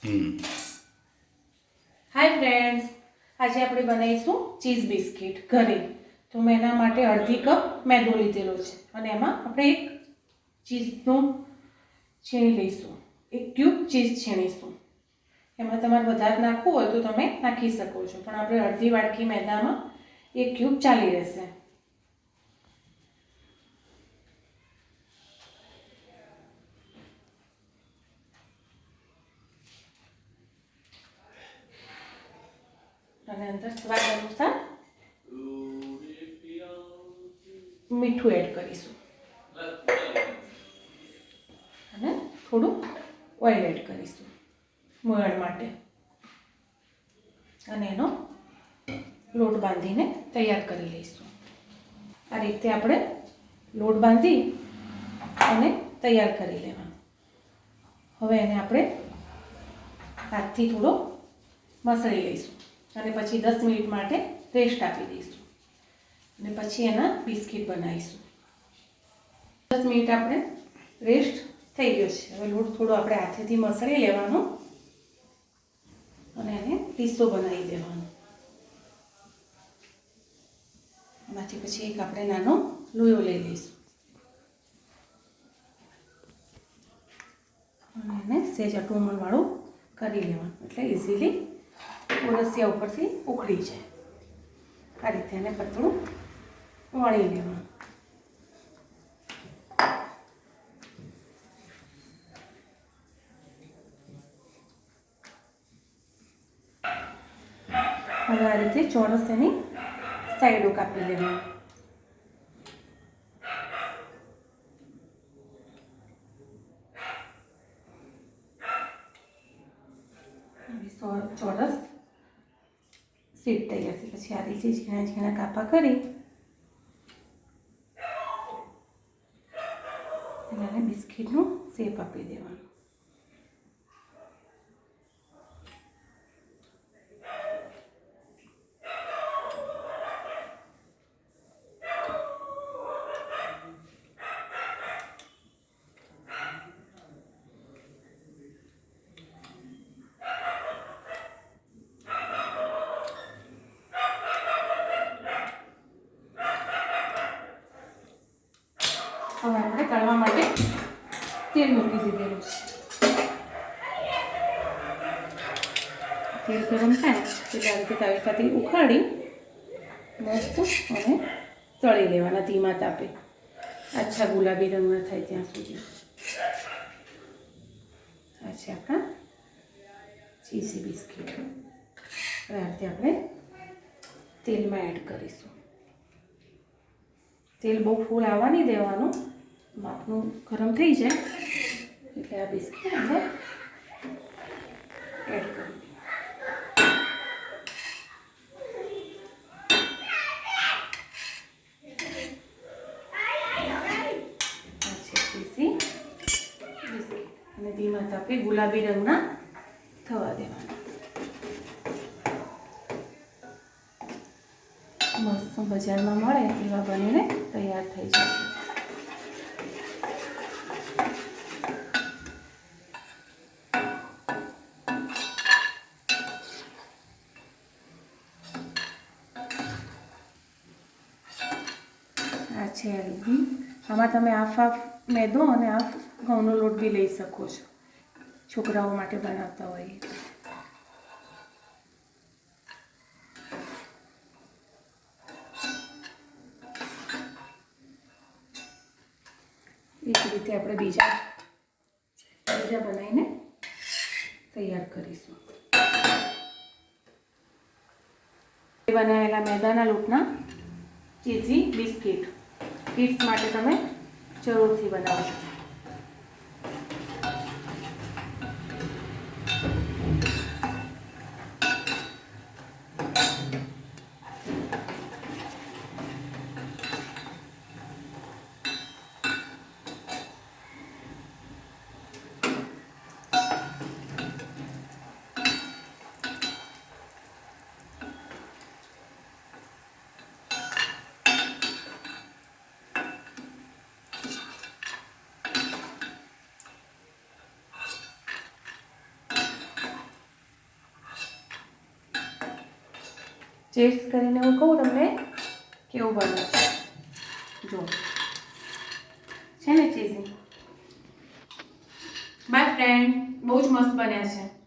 Hi friends, આજે આપણે બનાવીશું ચીઝ બિસ્કિટ ઘરે. તો મેં એના માટે અડધી કપ મેદો લીધેલો છે અને એમાં આપણે એક ચીઝનું છીણી લઈશું, એક ક્યુબ ચીઝ છીણીશું. એમાં તમારે વધારે નાખવું હોય તો તમે નાખી શકો છો, પણ આપણે અડધી વાટકી મેદામાં એક ક્યુબ ચાલી રહેશે. અને અંદર સ્વાદ અનુસાર મીઠું એડ કરીશું અને થોડું ઓઇલ એડ કરીશું મોયણ માટે. અને એનો લોટ બાંધીને તૈયાર કરી લઈશું. આ રીતે આપણે લોટ બાંધી અને તૈયાર કરી લેવાનો. હવે એને આપણે હાથથી થોડો મસળી લઈશું અને પછી 10 મિનિટ માટે રેસ્ટ આપી દઈશું અને પછી એના બિસ્કિટ બનાવીશું. 10 મિનિટ આપણે રેસ્ટ થઈ ગયો છે. હવે લોટ થોડો આપણે હાથેથી મસળી લેવાનો અને એને લીસો બનાવી દેવાનો. એમાંથી પછી એક આપણે નાનો લોયો લઈ લઈશું અને એને સહેજ અટુમણવાળું કરી લેવાનું, એટલે ઇઝીલી ઓરસિયા ઉપરથી ઉખડી જાય. આ રીતે એને પતળું વણી લેવાનું. હવે આ રીતે ચોરસ એની સાઈડો કાપી લેવાની. ચોરસ શેપ તૈયાર છે. પછી આ રીતે ઝીણા ઝીણા કાપા કરી એને બિસ્કિટનું શેપ આપી દેવાનું. હવે આપણે તળવા માટે તેલ મૂકી દીધેલું છે. તેલ ગરમ થાય એટલે આ રીતે તવેથાથી ઉખાડી મસ્ત અને તળી લેવાના ધીમા તાપે, આછા ગુલાબી રંગના થાય ત્યાં સુધી. આ છે આપણા ચીઝી બિસ્કિટ. હવે આ રીતે આપણે તેલમાં એડ કરીશું. તેલ બહુ ફૂલ આવવા નહીં દેવાનું, માપનું ગરમ થઈ જાય એટલે આ બિસ્કિટ અંદર એડ કરી અને ધીમા તાપે ગુલાબી રંગના થવા દેવાના. મસ્ત બજારમાં મળે એવા બનીને તૈયાર થઈ જશે. આ છે આમાં તમે હાફ મેદો અને હાફ ઘઉંનો લોટ બી લઈ શકો છો, છોકરાઓ માટે બનાવતા હોય. એ જ રીતે આપણે બીજા બનાવીને તૈયાર કરીશું. બનાવેલા મેદાના લોટના ચીઝી બિસ્કિટ કિડ્સ માટે તમે જરૂરથી બનાવજો. ટેસ્ટ કરીને હું કહું તમને કેવું બને છે. જો છે ને ચીઝી. બાય ફ્રેન્ડ, બહુ જ મસ્ત બન્યા છે.